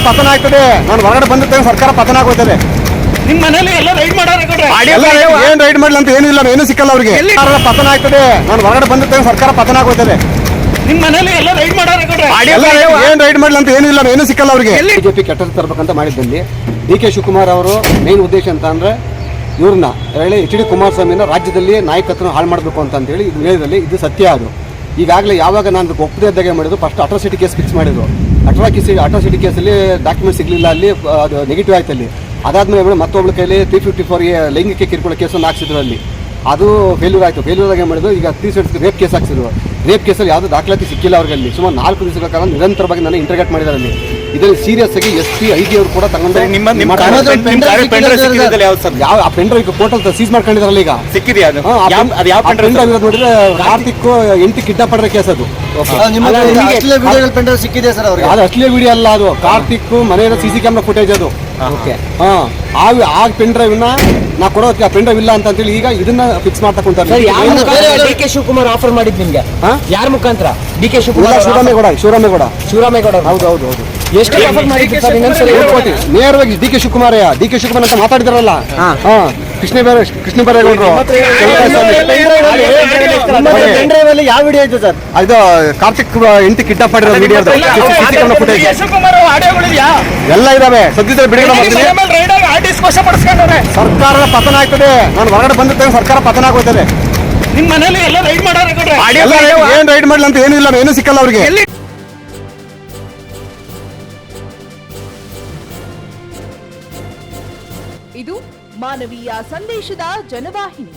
ಪತನ ಆಗ್ತದೆ. ನಾನು ಹೊರಗಡೆ ಬಂದಿರ್ತೇನೆ, ಸರ್ಕಾರ ಪತನ ಆಗೋಯ್ತದೆ. ನಿಮ್ ಮನೇಲಿ ಎಲ್ಲ ರೈಡ್ ಮಾಡಾರೆ ಏನ್ ರೈಡ್ ಮಾಡ್ಲಿ ಅಂತ ಏನಿಲ್ಲ, ಏನು ಸಿಕ್ಕಲ್ಲ ಅವ್ರಿಗೆ. ಪತನ ಆಗ್ತದೆ. ನಾನು ಹೊರಗಡೆ ಬಂದಿರ್ತೇನೆ, ಸರ್ಕಾರ ಪತನ ಆಗೋಯ್ತದೆ. ನಿಮ್ ಮನೇಲಿ ಎಲ್ಲ ರೈಡ್ ಮಾಡಾರೆ ಏನ್ ರೈಡ್ ಮಾಡ್ಲಿ ಅಂತ ಏನಿಲ್ಲ, ಏನು ಸಿಕ್ಕಲ್ಲ ಅವ್ರಿಗೆ. ಬಿಜೆಪಿ ಕೆಟ್ಟದ್ದು ತರಬೇಕಂತ ಮಾಡಿದ್ದಲ್ಲಿ ಡಿ ಕೆ ಶಿವಕುಮಾರ್ ಅವರು ಮೇನ್ ಉದ್ದೇಶ ಅಂತ ಅಂದ್ರೆ ಇವ್ರನ್ನ ಹೇಳಿ ಎಚ್ ಡಿ ಕುಮಾರಸ್ವಾಮಿನ ರಾಜ್ಯದಲ್ಲಿ ನಾಯಕತ್ವ ಹಾಳು ಮಾಡಬೇಕು ಅಂತೇಳಿ ಇದು ಹೇಳಿದಲ್ಲಿ ಇದು ಸತ್ಯ. ಅದು ಈಗಾಗಲೇ ಯಾವಾಗ ನಾನು ಒಪ್ಪದೇ ಇದ್ದಾಗ ಮಾಡಿದ್ರು, ಫಸ್ಟ್ ಅಟ್ರಾಸಿಟಿ ಕೇಸ್ ಫಿಕ್ಸ್ ಮಾಡಿದ್ರು. ಅಟ್ರಾಸಿಟಿ ಕೇಸಲ್ಲಿ ಡಾಕ್ಯುಮೆಂಟ್ ಸಿಗಲಿಲ್ಲ, ಅಲ್ಲಿ ಅದು ನೆಗೆಟಿವ್ ಆಯ್ತು. ಅಲ್ಲಿ ಅದಾದ್ಮೇಲೆ ಮತ್ತೊಬ್ಬಳ ಕೈಲಿ 354 ಲೈಂಗಿಕ ಕಿರುಕುಳ ಕೇಸನ್ನು ಹಾಕ್ಸಿದ್ರು. ಅಲ್ಲಿ ಅದು ಫೇಲ್ಯೂರ್ ಆಯಿತು. ಫೇಲ್ಯೂರ್ ಆಗಿ ಮಾಡಿದ್ರು. ಈಗ 376 ರೇಪ್ ಕೇಸ್ ಹಾಕ್ಸಿದ್ರು. ರೇಪ್ ಕೇಸಲ್ಲಿ ಯಾವುದೋ ದಾಖಲಾತಿ ಸಿಕ್ಕಿಲ್ಲ ಅವ್ರಿಗೆ. ಅಲ್ಲಿ ಸುಮಾರು 4 ದಿವಸಗಳ ಕಾಲ ನಿರಂತರವಾಗಿ ನಾನು ಇಂಟರ್ಗೇಟ್ ಮಾಡಿದ್ದಾರೆ. ಅಲ್ಲಿ ಇದರಲ್ಲಿ ಸೀರಿಯಸ್ ಆಗಿ SP IG ಅವರು ಕೂಡ ತಗೊಂಡು ಯಾವ ಆ ಪೆನ್ ಡ್ರೈವ್ ಕೋರ್ಟಲ್ ಸೀಸ್ ಮಾಡ್ಕೊಂಡಿದಾರಲ್ಲ ಈಗ ಸಿಕ್ಕಿದೆಯಾ? ಪೆನ್ ಡ್ರೈವ್ ನೋಡಿದ್ರೆ ಕಾರ್ತಿಕ್ 8 ಕಿಡ್ನಾಪ್ ಮಾಡಿರೋ ಕೇಸ್ ಅದು. ಸಿಕ್ಕಿದೆ ಸರ್ ಅವ್ರಿಗೆ. ಅದು ಅಶ್ಲೀಲ ವಿಡಿಯೋ ಅಲ್ಲ, ಅದು ಕಾರ್ತಿಕ್ ಮನೆಯ CC ಕ್ಯಾಮ್ರಾ ಫುಟೇಜ್ ಅದು. ಆ ಪೆನ್ ಡ್ರೈವ್ ನಾ ಕೊಡೋ ಪೆನ್ ಡ್ರೈವ್ ಇಲ್ಲ ಅಂತ ಹೇಳಿ ಈಗ ಇದನ್ನ ಫಿಕ್ಸ್ ಮಾಡ್ತಾ ಕುಂತಾರೆ. ಡಿ ಕೆ ಶಿವಕುಮಾರ್ ಆಫರ್ ಮಾಡಿದ್ ನಿಮ್ಗೆ ಯಾರ ಮುಖಾಂತರ? D K Shivakumar, Shivaramegowda. ಹೌದು. ಎಷ್ಟು ಆಫರ್ ಮಾಡಿದ್ರು ಸರ್? ಇನ್ನೊಂದ್ಸಲ ನೇರವಾಗಿ ಡಿ ಕೆ ಶಿವಕುಮಾರ್ ಅಂತ ಮಾತಾಡಿದಾರಲ್ಲ. ಕೃಷ್ಣ ಬೈರೇಗೌಡರು ಪೆನ್ ಡ್ರೈವ್ ಅಲ್ಲಿ ಯಾವ ವಿಡಿಯೋ ಐತೆ ಸರ್? ಇದು ಕಾರ್ತಿಕ್ 8 ಕಿಡ್ನಾಪ್ ಮಾಡಿರೋ ವಿಡಿಯೋ ಎಲ್ಲ ಇದಾವೆ. ಸದ್ಯದಲ್ಲಿ ಬಿಡುಗಡೆ ಮಾಡ್ತೀನಿ. ಸರ್ಕಾರದ ಪತನ ಆಗ್ತದೆ. ನಾನು ಹೊರಗಡೆ ಬಂದಿರ್ತೇನೆ, ಸರ್ಕಾರ ಪತನ ಆಗೋಯ್ತದೆ. ನಿಮ್ ಮನೇಲಿ ಎಲ್ಲ ರೈಡ್ ಮಾಡಾರೆ ಏನ್ ರೈಡ್ ಮಾಡ್ಲಿ ಅಂತ ಏನಿಲ್ಲ, ಏನು ಸಿಕ್ಕಲ್ಲ ಅವ್ರಿಗೆ. ಇದು ಮಾನವೀಯ ಸಂದೇಶದ ಜನವಾಹಿನಿ.